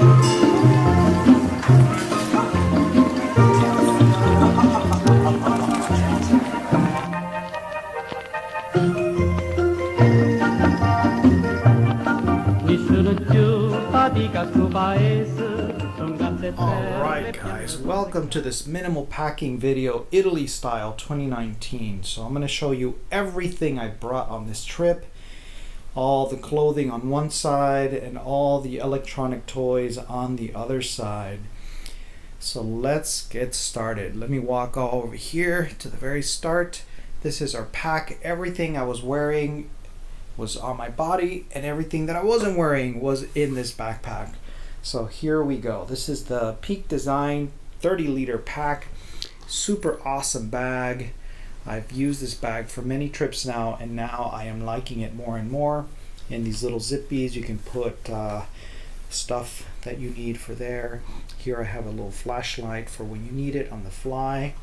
Alright guys, welcome to this minimal packing video, Italy style 2019. So I'm going to show you everything I brought on this trip, all the clothing on one side and all the electronic toys on the other side. So let's get started. Let me walk all over here to the very start. This is our pack. Everything I was wearing was on my body and everything that I wasn't wearing was in this backpack. So here we go. This is the Peak Design 30-liter pack. Super awesome bag. I've used this bag for many trips now, and now I am liking it more and more. In these little zippies, you can put stuff that you need for there. Here I have a little flashlight for when you need it on the fly.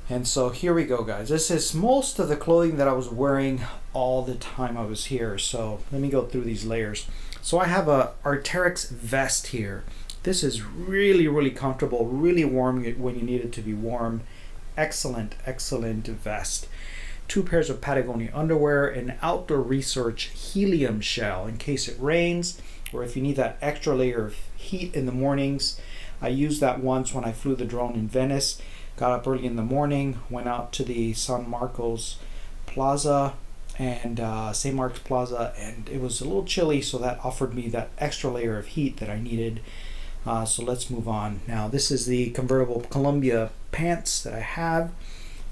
And so here we go, guys. This is most of the clothing that I was wearing all the time I was here. So let me go through these layers. So I have a Arc'teryx vest here. This is really comfortable, really warm when you need it to be warm. Excellent vest. 2 pairs of Patagonia underwear, an outdoor research helium shell in case it rains, or if you need that extra layer of heat in the mornings. I used that once when I flew the drone in Venice. Got up early in the morning, went out to the San Marcos Plaza and St. Mark's Plaza, and it was a little chilly, so that offered me that extra layer of heat that I needed. So let's move on. Now this is the convertible Columbia pants that I have,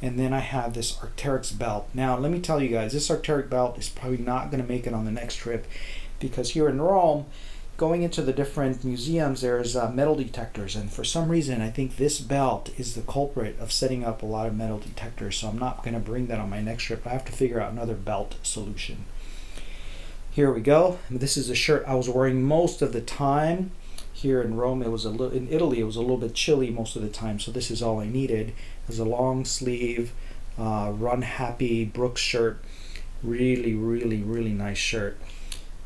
and then I have this Arc'teryx belt. Now let me tell you guys, this Arc'teryx belt is probably not going to make it on the next trip, because here in Rome, going into the different museums, there's metal detectors, and for some reason I think this belt is the culprit of setting up a lot of metal detectors, so I'm not going to bring that on my next trip. I have to figure out another belt solution. Here we go. This is a shirt I was wearing most of the time. Here in Rome, it was in Italy, it was a little bit chilly most of the time, so this is all I needed. It's a long sleeve, Run Happy Brooks shirt. Really nice shirt.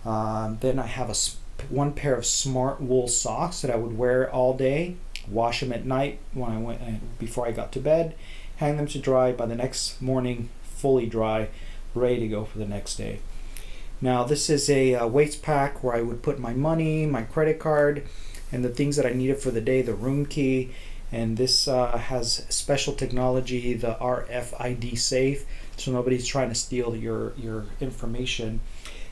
Then I have one pair of smart wool socks that I would wear all day, wash them at night before I got to bed, hang them to dry. By the next morning, fully dry, ready to go for the next day. Now this is a waist pack where I would put my money, my credit card, and the things that I needed for the day, the room key, and this has special technology, the RFID safe, so nobody's trying to steal your information.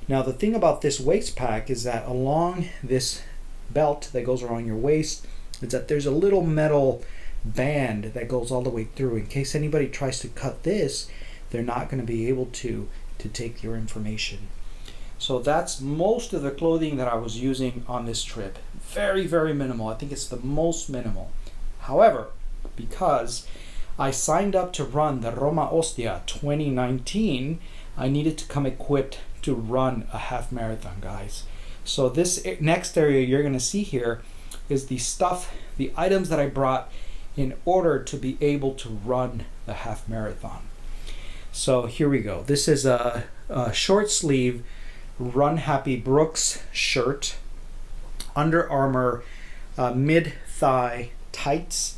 Now the thing about this waist pack is that along this belt that goes around your waist is that there's a little metal band that goes all the way through. In case anybody tries to cut this, they're not going to be able to take your information. So that's most of the clothing that I was using on this trip. Very minimal. I think it's the most minimal. However, because I signed up to run the Roma Ostia 2019, I needed to come equipped to run a half marathon, guys. So this next area you're going to see here is the items that I brought in order to be able to run the half marathon. So here we go. This is a short sleeve Run Happy Brooks shirt, Under Armour mid-thigh tights,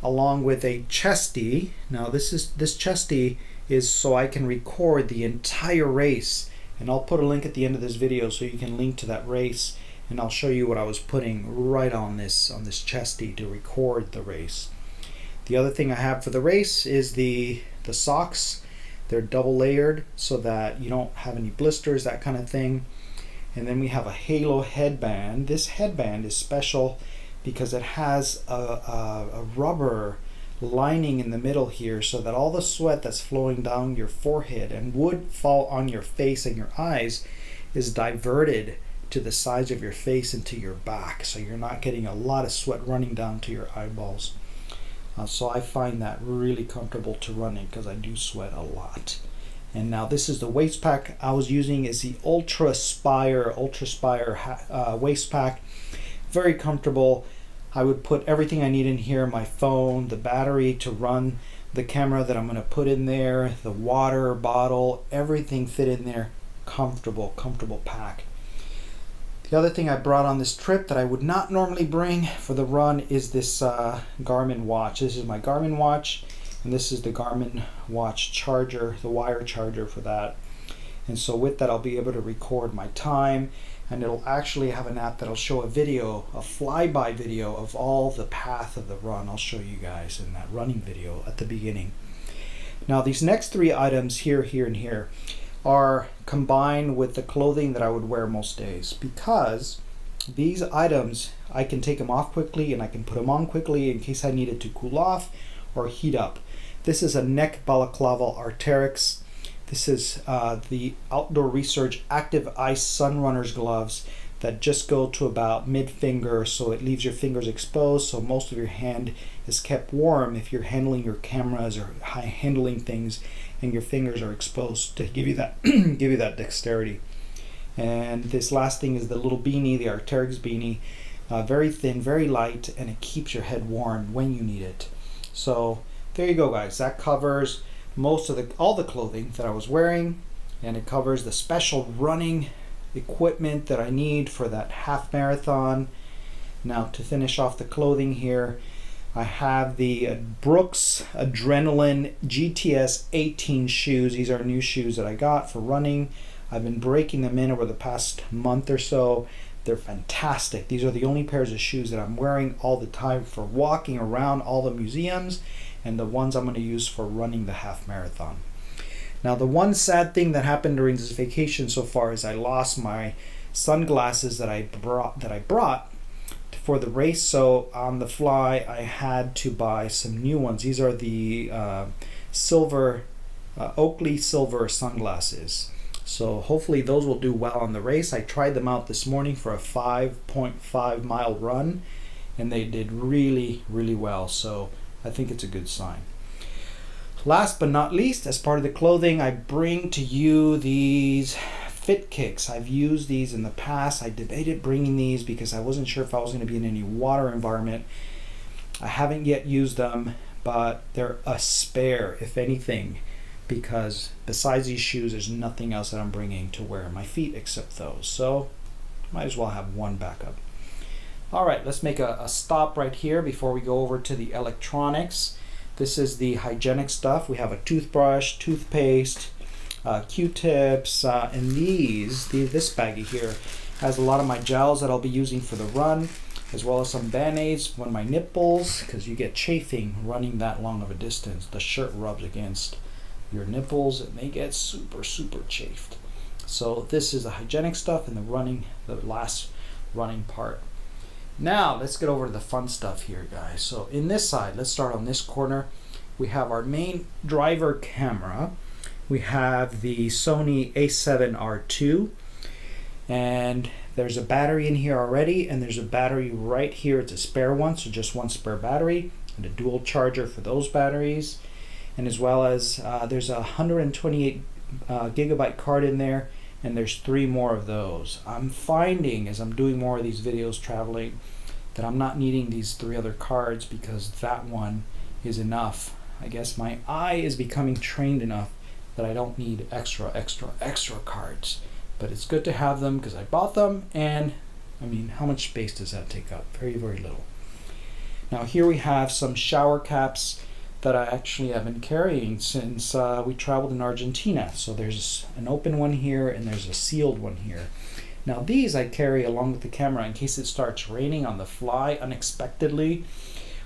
along with a chesty. Now this chesty is so I can record the entire race, and I'll put a link at the end of this video so you can link to that race, and I'll show you what I was putting right on this chesty to record the race. The other thing I have for the race is the socks. They're double layered so that you don't have any blisters, that kind of thing. And then we have a Halo headband. This headband is special because it has a rubber lining in the middle here, so that all the sweat that's flowing down your forehead and would fall on your face and your eyes is diverted to the sides of your face and to your back, so you're not getting a lot of sweat running down to your eyeballs. So I find that really comfortable to run in because I do sweat a lot. And now this is the waist pack I was using, is the Ultra Spire waist pack. Very comfortable. I would put everything I need in here, my phone, the battery to run the camera that I'm going to put in there, the water bottle, everything fit in there. Comfortable pack. The other thing I brought on this trip that I would not normally bring for the run is this Garmin watch. This is my Garmin watch, and this is the Garmin watch charger, the wire charger for that. And so with that, I'll be able to record my time, and it'll actually have an app that'll show a video, a flyby video of all the path of the run. I'll show you guys in that running video at the beginning. Now these next three items here, here, and here are combined with the clothing that I would wear most days, because these items, I can take them off quickly and I can put them on quickly in case I needed to cool off or heat up. This is a neck balaclava Arc'teryx. This is the Outdoor Research Active Ice Sunrunners gloves that just go to about mid-finger, so it leaves your fingers exposed, so most of your hand is kept warm if you're handling your cameras or handling things and your fingers are exposed, to give you that give you that dexterity. And this last thing is the little beanie, the Arc'teryx beanie, very thin, very light, and it keeps your head warm when you need it. So there you go, guys. That covers most of all the clothing that I was wearing, and it covers the special running equipment that I need for that half marathon. Now to finish off the clothing here, I have the Brooks Adrenaline GTS 18 shoes. These are new shoes that I got for running. I've been breaking them in over the past month or so. They're fantastic. These are the only pairs of shoes that I'm wearing all the time for walking around all the museums, and the ones I'm going to use for running the half marathon. Now the one sad thing that happened during this vacation so far is I lost my sunglasses that I brought for the race. So on the fly I had to buy some new ones. These are the silver Oakley silver sunglasses. So hopefully those will do well on the race. I tried them out this morning for a 5.5 mile run, and they did really, really well. So I think it's a good sign. Last but not least, as part of the clothing, I bring to you these Fit Kicks. I've used these in the past. I debated bringing these because I wasn't sure if I was going to be in any water environment. I haven't yet used them, but they're a spare, if anything, because besides these shoes, there's nothing else that I'm bringing to wear on my feet except those. So might as well have one backup. All right, let's make a stop right here before we go over to the electronics. This is the hygienic stuff. We have a toothbrush, toothpaste, Q-tips, and this baggie here has a lot of my gels that I'll be using for the run, as well as some Band-Aids on my nipples, because you get chafing running that long of a distance. The shirt rubs against your nipples and they get super, super chafed. So this is the hygienic stuff and the last running part. Now let's get over to the fun stuff here, guys. So in this side, let's start on this corner. We have our main driver camera. We have the Sony a7R II, and there's a battery in here already, and there's a battery right here. It's a spare one, so just one spare battery and a dual charger for those batteries. And as well as there's a 128 gigabyte card in there, and there's 3 more of those. I'm finding as I'm doing more of these videos traveling that I'm not needing these 3 other cards, because that one is enough. I guess my eye is becoming trained enough that I don't need extra cards. But it's good to have them because I bought them, and I mean, how much space does that take up? Very, very little. Now here we have some shower caps that I actually have been carrying since we traveled in Argentina. So there's an open one here and there's a sealed one here. Now these I carry along with the camera in case it starts raining on the fly unexpectedly,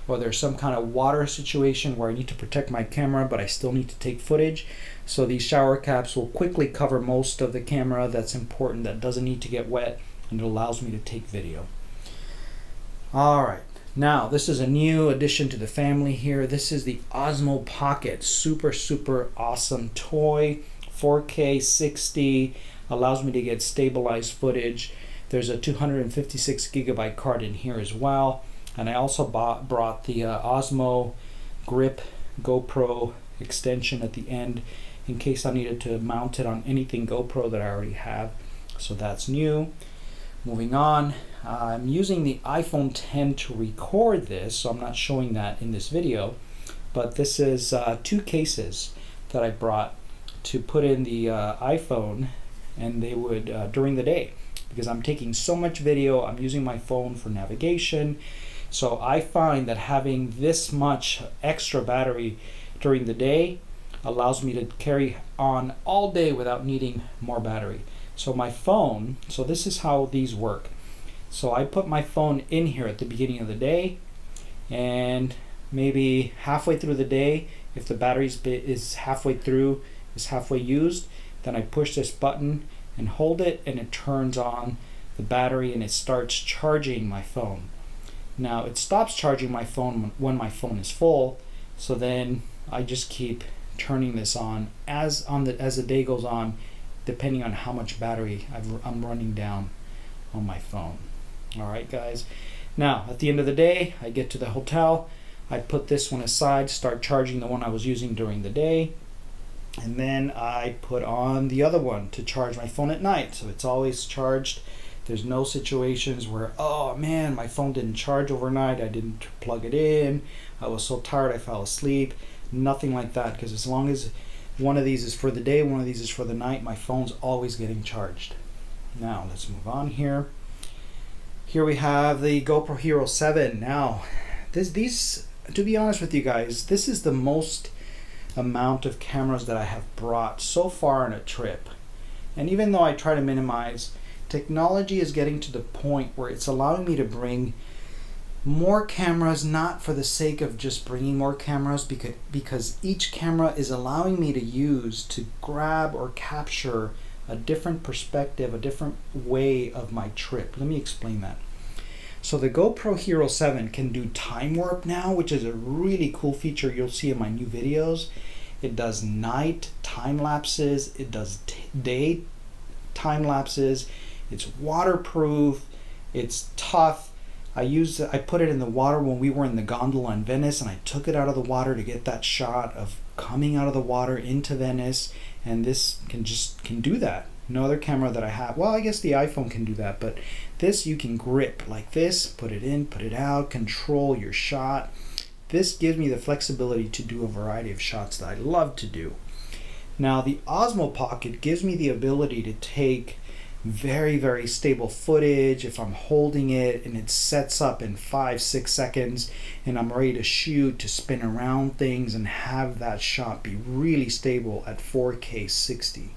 or there's some kind of water situation where I need to protect my camera but I still need to take footage. So these shower caps will quickly cover most of the camera that's important, that doesn't need to get wet, and it allows me to take video. Alright, now this is a new addition to the family here. This is the Osmo Pocket. Super, super awesome toy. 4K 60, allows me to get stabilized footage. There's a 256 gigabyte card in here as well. And I also brought the Osmo Grip GoPro extension at the end in case I needed to mount it on anything GoPro that I already have. So that's new. Moving on, I'm using the iPhone 10 to record this, so I'm not showing that in this video. But this is 2 cases that I brought to put in the iPhone, and they would during the day, because I'm taking so much video. I'm using my phone for navigation. So I find that having this much extra battery during the day allows me to carry on all day without needing more battery. So my phone, so this is how these work. So I put my phone in here at the beginning of the day, and maybe halfway through the day, if the battery is halfway used, then I push this button and hold it, and it turns on the battery and it starts charging my phone. Now it stops charging my phone when my phone is full, so then I just keep turning this on as the day goes on, depending on how much battery I'm running down on my phone. All right, guys. Now at the end of the day, I get to the hotel, I put this one aside, start charging the one I was using during the day, and then I put on the other one to charge my phone at night, so it's always charged. There's no situations where, oh man, my phone didn't charge overnight, I didn't plug it in, I was so tired I fell asleep. Nothing like that, because as long as one of these is for the day, one of these is for the night, my phone's always getting charged. Now let's move on here. Here we have the GoPro Hero 7. Now these, to be honest with you guys, this is the most amount of cameras that I have brought so far on a trip. And even though I try to minimize, technology is getting to the point where it's allowing me to bring more cameras, not for the sake of just bringing more cameras, because each camera is allowing me to use to grab or capture a different perspective, a different way of my trip. Let me explain that. So the GoPro Hero 7 can do time warp now, which is a really cool feature you'll see in my new videos. It does night time lapses, it does day time lapses, it's waterproof, it's tough. I put it in the water when we were in the gondola in Venice, and I took it out of the water to get that shot of coming out of the water into Venice, and this can do that. No other camera that I have, well, I guess the iPhone can do that, but this you can grip like this, put it in, put it out, control your shot. This gives me the flexibility to do a variety of shots that I love to do. Now the Osmo Pocket gives me the ability to take very, very stable footage if I'm holding it and it sets up in 5-6 seconds and I'm ready to shoot, to spin around things and have that shot be really stable at 4K 60.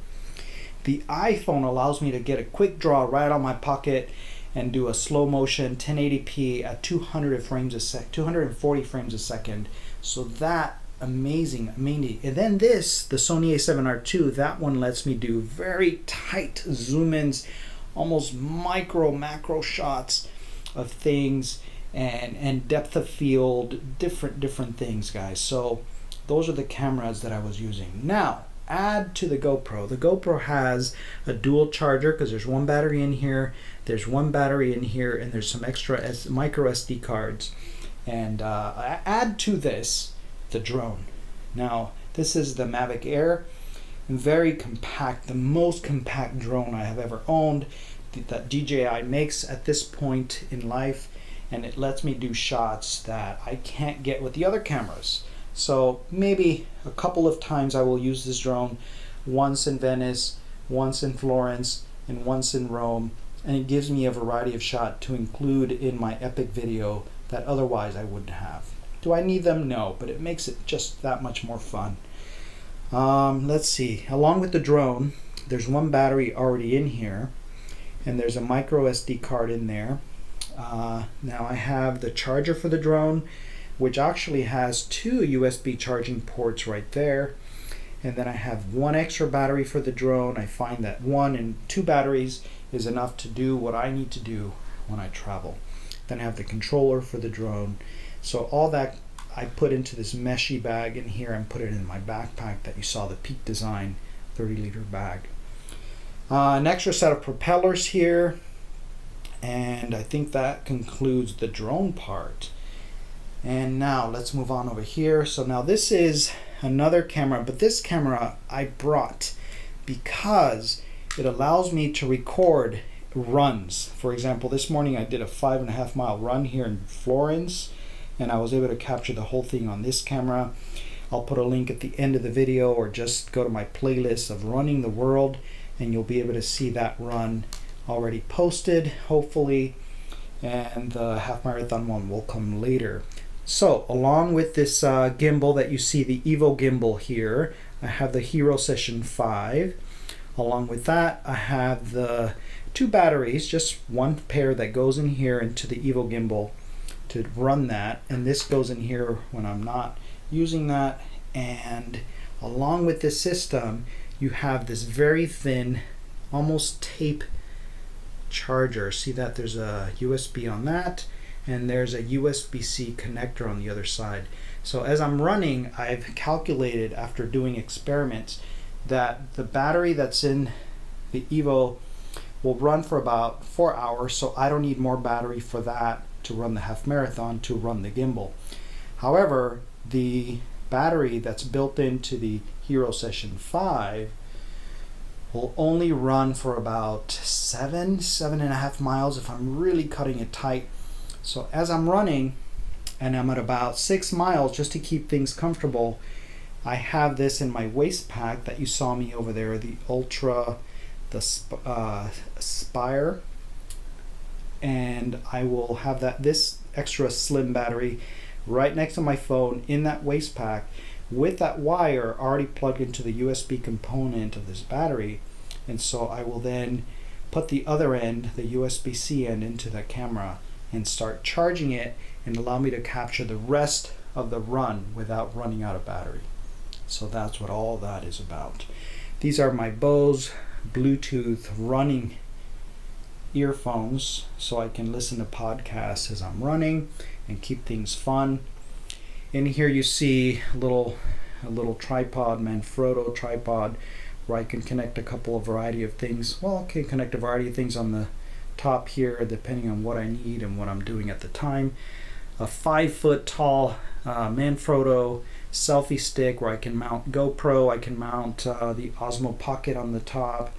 The iPhone allows me to get a quick draw right on my pocket and do a slow motion 1080p at 240 frames a second. So that amazing. And then this, the Sony A7R II, that one lets me do very tight zoom ins, almost macro shots of things, and depth of field, different things, guys. So those are the cameras that I was using. Now add to the GoPro. The GoPro has a dual charger, because there's one battery in here, there's one battery in here, and there's some extra micro SD cards. And add to this the drone. Now this is the Mavic Air, very compact, the most compact drone I have ever owned that DJI makes at this point in life, and it lets me do shots that I can't get with the other cameras. So maybe a couple of times I will use this drone, once in Venice, once in Florence, and once in Rome, and it gives me a variety of shots to include in my epic video that otherwise I wouldn't have. Do I need them? No, but it makes it just that much more fun. Let's see. Along with the drone, there's one battery already in here, and there's a micro SD card in there. Now I have the charger for the drone, which actually has 2 USB charging ports right there. And then I have one extra battery for the drone. I find that 1 and 2 batteries is enough to do what I need to do when I travel. Then I have the controller for the drone. So all that I put into this meshy bag in here and put it in my backpack that you saw, the Peak Design 30-liter bag. An extra set of propellers here, and I think that concludes the drone part. And now let's move on over here. So now this is another camera, but this camera I brought because it allows me to record runs. For example, this morning I did a 5.5 mile run here in Florence, and I was able to capture the whole thing on this camera. I'll put a link at the end of the video, or just go to my playlist of Running the World, and you'll be able to see that run already posted, hopefully, and the half marathon one will come later. So along with this gimbal that you see, the Evo gimbal here, I have the Hero Session 5. Along with that, I have the 2 batteries, just one pair that goes in here into the Evo gimbal to run that, and this goes in here when I'm not using that. And along with this system, you have this very thin, almost tape charger. See that there's a USB on that, and there's a USB-C connector on the other side. So as I'm running, I've calculated after doing experiments that the battery that's in the Evo will run for about 4 hours, so I don't need more battery for that to run the half marathon to run the gimbal. However, the battery that's built into the Hero Session 5 will only run for about 7.5 miles if I'm really cutting it tight. So as I'm running, and I'm at about 6 miles, just to keep things comfortable, I have this in my waist pack that you saw me over there, the Ultra, the Spire, and I will have this extra slim battery right next to my phone in that waist pack with that wire already plugged into the USB component of this battery. And so I will then put the other end, the USB-C end, into the camera and start charging it, and allow me to capture the rest of the run without running out of battery. So that's what all that is about. These are my Bose Bluetooth running earphones, so I can listen to podcasts as I'm running and keep things fun. In here you see a little tripod, Manfrotto tripod, where I can connect a variety of things. Well, I can connect a variety of things on the top here depending on what I need and what I'm doing at the time. A 5-foot tall Manfrotto selfie stick where I can mount GoPro, I can mount the Osmo Pocket on the top,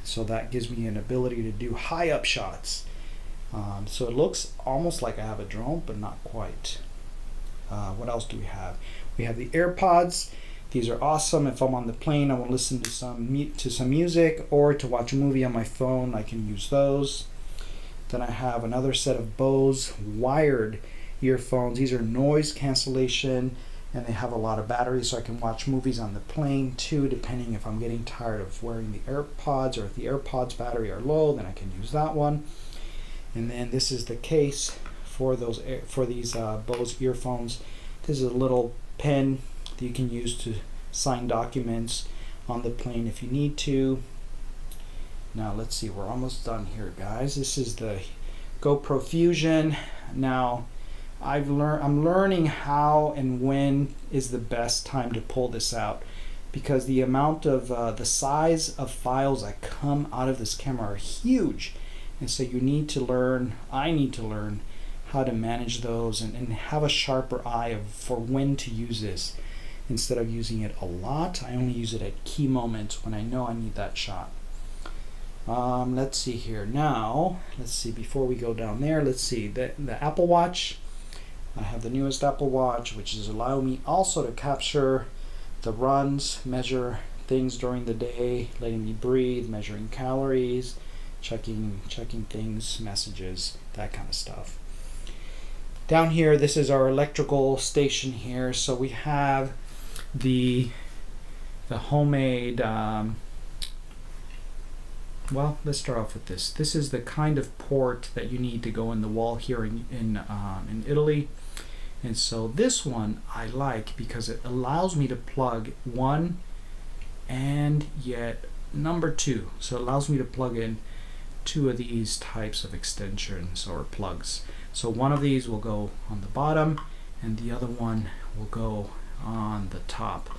so that gives me an ability to do high up shots. So it looks almost like I have a drone, but not quite. What else do we have? We have the AirPods. These are awesome. If I'm on the plane, I want to listen to some music or to watch a movie on my phone, I can use those. Then I have another set of Bose wired earphones. These are noise cancellation, and they have a lot of battery, so I can watch movies on the plane too, depending if I'm getting tired of wearing the AirPods, or if the AirPods battery are low, then I can use that one. And then this is the case for these Bose earphones. This is a little pen that you can use to sign documents on the plane if you need to. Now let's see, we're almost done here, guys. This is the GoPro Fusion. Now I'm learning how and when is the best time to pull this out, because the amount of the size of files that come out of this camera are huge, and so I need to learn how to manage those and have a sharper eye for when to use this. Instead of using it a lot, I only use it at key moments when I know I need that shot. Let's see here. Now, let's see, before we go down there, let's see, the Apple Watch. I have the newest Apple Watch, which is allowing me also to capture the runs, measure things during the day, letting me breathe, measuring calories, checking things, messages, that kind of stuff. Down here, this is our electrical station here. So we have the homemade, well, let's start off with this. This is the kind of port that you need to go in the wall here in Italy. And so this one I like because it allows me to plug one and yet number two. So it allows me to plug in two of these types of extensions or plugs. So one of these will go on the bottom and the other one will go on the top.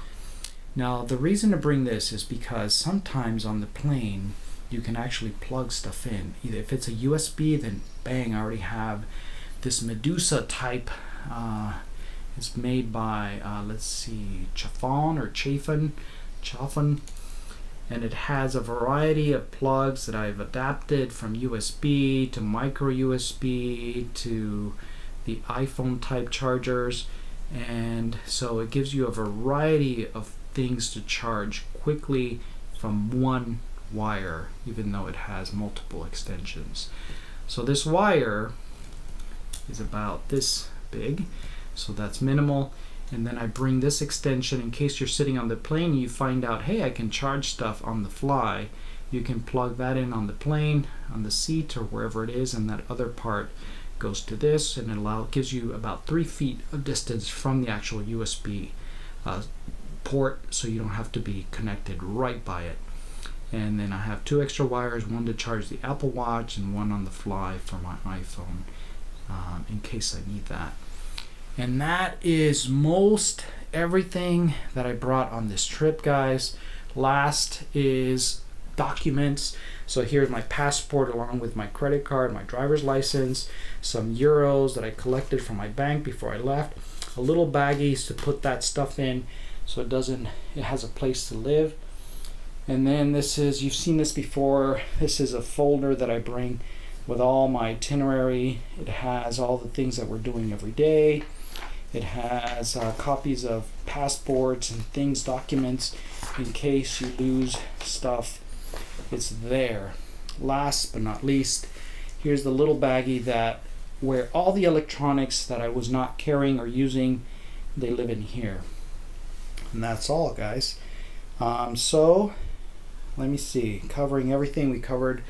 Now the reason to bring this is because sometimes on the plane you can actually plug stuff in. Either if it's a USB, then bang, I already have this Medusa type. It's made by let's see, Chaffon, and it has a variety of plugs that I've adapted from USB to micro USB to the iPhone type chargers, and so it gives you a variety of things to charge quickly from one wire, even though it has multiple extensions. So this wire is about this big, so that's minimal. And then I bring this extension in case you're sitting on the plane and you find out, hey, I can charge stuff on the fly. You can plug that in on the plane, on the seat, or wherever it is, and that other part goes to this, and it gives you about 3 feet of distance from the actual USB port, so you don't have to be connected right by it. And then I have 2 extra wires, one to charge the Apple Watch and one on the fly for my iPhone, in case I need that. And that is most everything that I brought on this trip, guys. Last is documents. So here's my passport along with my credit card, my driver's license, some euros that I collected from my bank before I left, a little baggies to put that stuff in so it has a place to live. And then this is, you've seen this before, this is a folder that I bring with all my itinerary. It has all the things that we're doing every day. It has copies of passports and things, documents, in case you lose stuff. It's there. Last but not least, here's the little baggie where all the electronics that I was not carrying or using, they live in here. And that's all, guys. So let me see, covering everything. We covered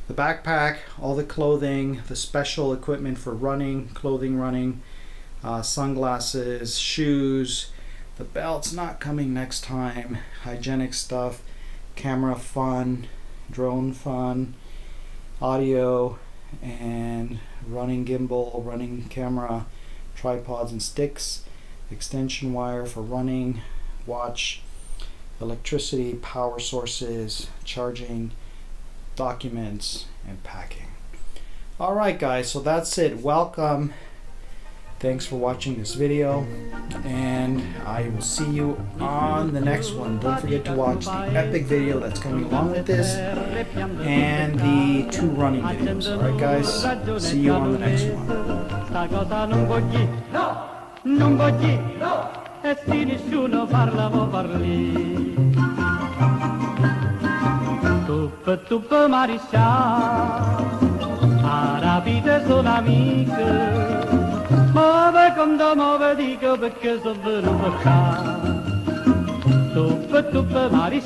the backpack, all the clothing, the special equipment for running, clothing running, sunglasses, shoes, the belt's not coming next time, hygienic stuff, camera fun, drone fun, audio, and running gimbal, running camera, tripods and sticks, extension wire for running, watch, electricity, power sources, charging, documents, and packing. Alright guys, so that's it. Welcome. Thanks for watching this video, and I will see you on the next one. Don't forget to watch the epic video that's coming along with this and the 2 running videos. Alright guys, see you on the next one. E se nessuno parla può parli. Tup mariscià, a rapite sono amiche, muove quando muove dico perché sono venuto qua. Tup mariscià.